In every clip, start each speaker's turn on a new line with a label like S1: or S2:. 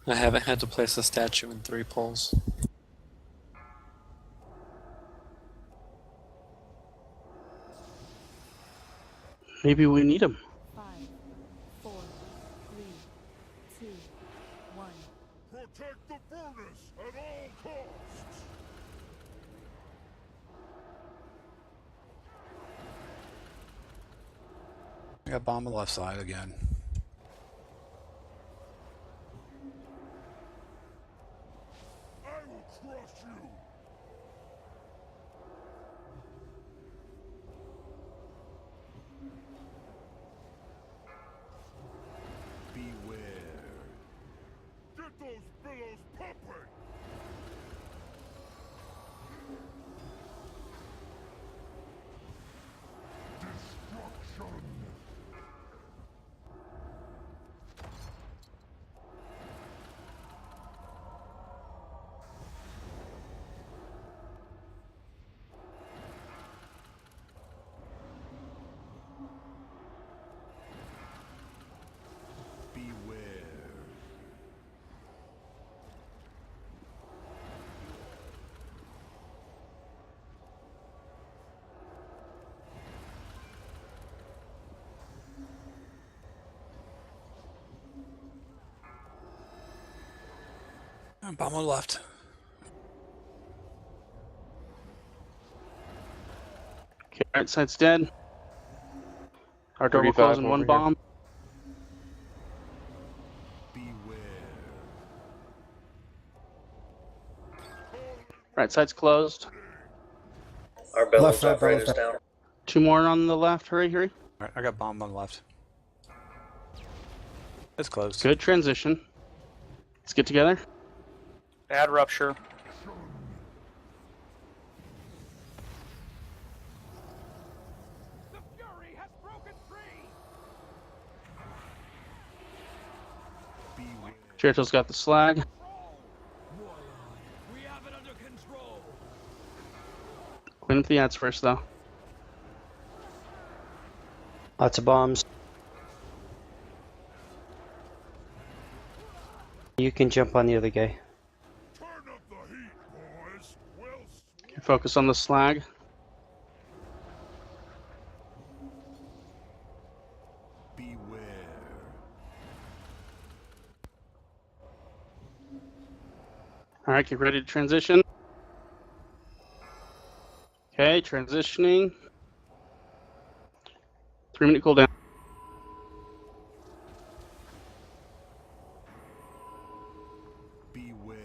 S1: I haven't had to place a statue in 3 polls.
S2: Maybe we need him.
S3: 5, 4, 3, 2, 1.
S4: Protect the furnace at all costs!
S5: I got bomb on the left side again.
S4: I will crush you! Beware. Get those billows pumping! Destruction! Beware.
S5: Bomb on the left.
S2: Okay, right side's dead. Our door will
S6: 35
S2: close in
S6: over
S2: one
S6: here.
S2: bomb.
S4: Beware.
S2: Right side's closed.
S7: Our bellows
S8: Left side,
S7: operators
S8: bellows
S7: down.
S2: 2 more on the left. Hurry, hurry.
S5: All right, I got bomb on the left. It's closed.
S2: Good transition. Let's get together.
S6: Add rupture.
S4: The fury has broken free! Beware.
S2: Jericho's got the slag.
S4: We have it under control!
S2: Clean up the ads first, though.
S8: Lots of bombs. You can jump on the other guy.
S4: Turn up the heat, boys! We'll
S2: Okay, focus on the slag.
S4: beware.
S2: Alright, get ready to transition. Okay, transitioning. 3-minute cooldown.
S4: Beware.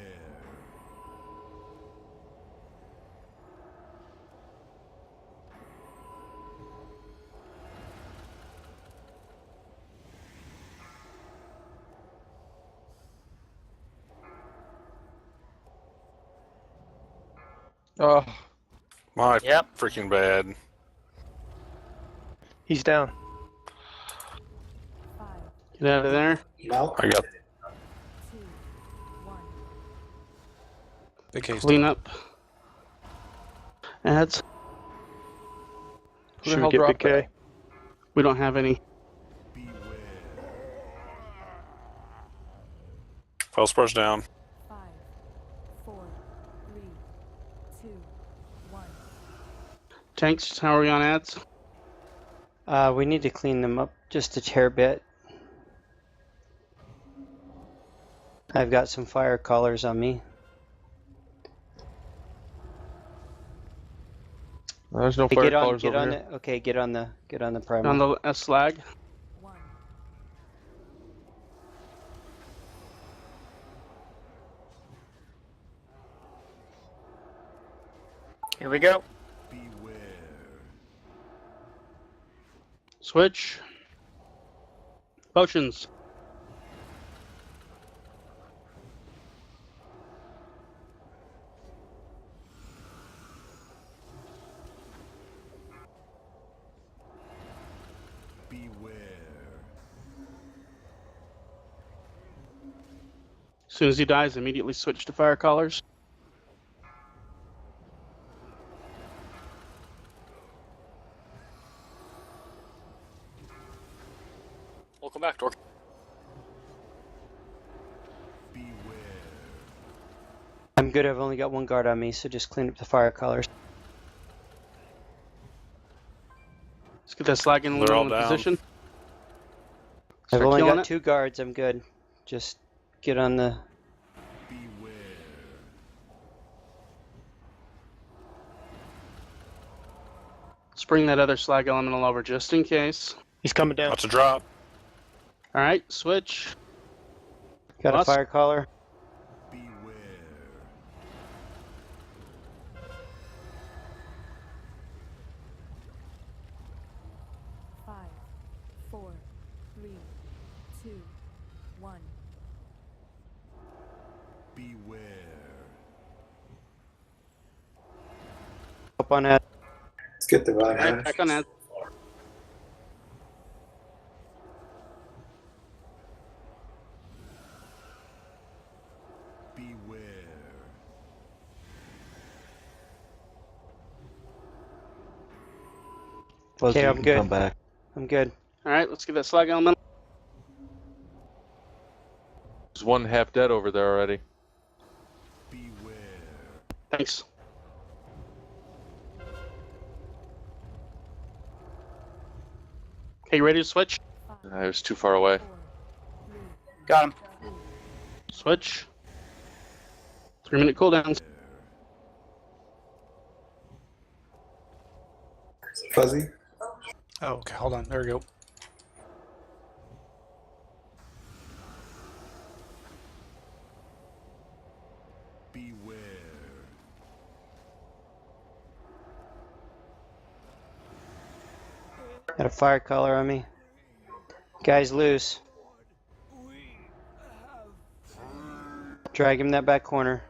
S6: Oh,
S9: My
S6: Yep.
S9: freaking bad.
S6: he's down.
S3: 5,
S2: Get out of there.
S8: No.
S9: I got
S3: 2, 1.
S5: Big case.
S2: Clean up. Ads.
S6: Who the
S10: Should we
S6: hell
S10: get
S6: dropped
S10: Big K?
S2: We don't have any.
S4: Beware.
S9: Feldspars down.
S3: 5, 4, 3, 2, 1.
S2: Tanks, how are we on ads?
S8: We need to clean them up just a hair bit. I've got some fire collars on me.
S6: There's no
S8: Hey,
S6: fire
S8: get on,
S6: colors
S8: get
S6: over
S8: on
S6: here.
S8: it. Okay, get on the primer.
S2: On the slag.
S3: 1.
S6: Here we go.
S4: Beware.
S2: Switch. Potions.
S4: Beware.
S2: As soon as he dies, immediately switch to fire collars.
S9: Welcome back, Dork.
S4: Beware.
S8: I'm good. I've only got one guard on me, so just clean up the fire colors.
S2: Let's get that slag in
S9: They're all
S2: in
S9: down.
S2: position.
S8: I've
S2: Start
S8: only
S2: killing
S8: got
S2: it.
S8: 2 guards. I'm good. Just get on the.
S2: Let's bring that other slag elemental over just in case.
S6: He's coming down.
S9: That's a drop.
S2: All right, switch.
S8: Got
S2: Lost.
S8: a fire collar.
S3: Five, four, three, two, one.
S8: Up on that.
S7: Let's get the
S2: All right,
S7: vibe.
S2: back on that.
S8: Okay, I'm good. I'm good.
S2: All right, let's get that slag elemental.
S10: There's one half dead over there already.
S2: Thanks. Okay, you ready to switch?
S10: I was too far away.
S3: 4, 3,
S6: Got him.
S2: Switch. 3-minute cooldowns.
S7: Fuzzy.
S5: Oh, okay, hold on. There we go.
S8: Got a fire collar on me. Guy's loose. Drag him that back corner.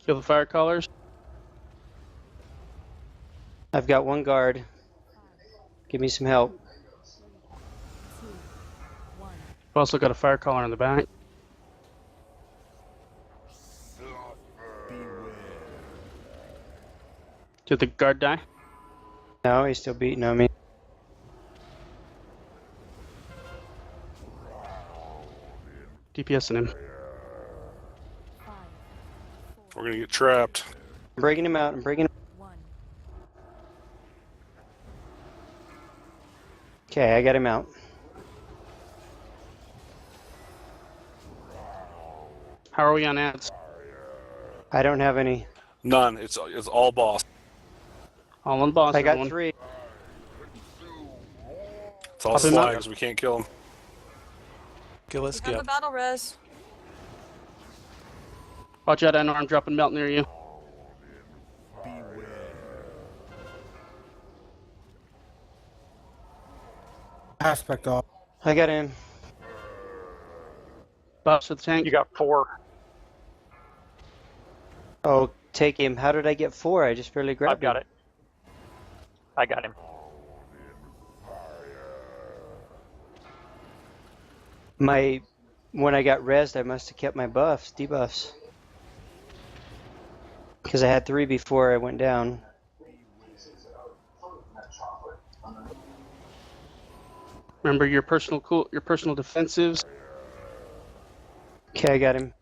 S2: Kill the fire collars.
S8: I've got 1 guard. Give me some help.
S3: 2, 1.
S2: We've also got a fire collar on the back. Did the guard die?
S8: No, he's still beating on me.
S2: DPS in him.
S3: 5,
S9: We're gonna get trapped.
S8: I'm breaking him out. I'm breaking him.
S3: 1.
S8: Okay, I got him out.
S2: How are we on ads?
S8: I don't have any.
S9: None. It's all boss.
S2: All on boss.
S8: I got
S2: everyone.
S8: 3.
S9: It's all
S2: Pop him up.
S9: slags. We can't kill them.
S5: Okay, let's
S11: Have
S5: get.
S11: the battle res.
S2: Watch out, unarmed drop and melt near you.
S12: Aspect off.
S8: I got him.
S2: Buffs with the tank.
S6: You got 4.
S8: Oh, take him. How did I get 4? I just barely grabbed
S6: I've got
S8: him.
S6: it. I got him.
S8: When I got rezzed, I must have kept my buffs, debuffs. Because I had 3 before I went down.
S2: Remember your personal defensives.
S8: Okay, I got him.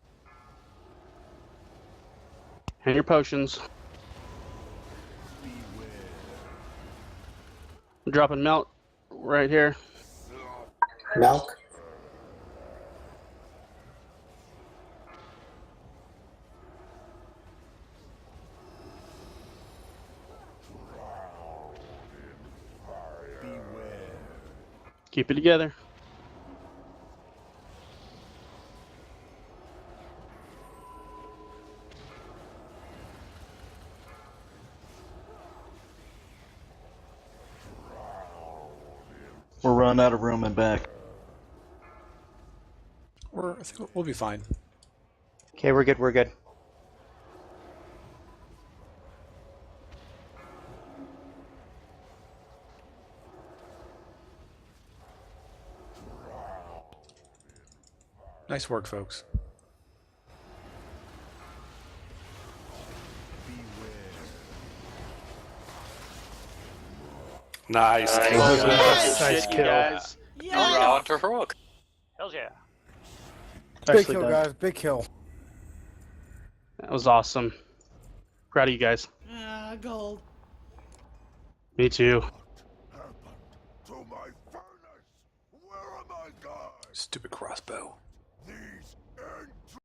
S2: And your potions. Drop and melt right here.
S7: Milk.
S2: Keep it together.
S12: We're running out of room and back.
S5: I think we'll be fine.
S8: Okay, we're good, we're good.
S5: Nice work, folks.
S9: Nice.
S6: Nice kill.
S2: Guys.
S6: Round to heroic. Hells yeah.
S12: Big kill, guys. Big kill.
S2: That was awesome. Proud of you guys.
S4: Ah, gold.
S2: Me too.
S4: Happened to my furnace. Where are my guys?
S5: Stupid crossbow.
S4: These end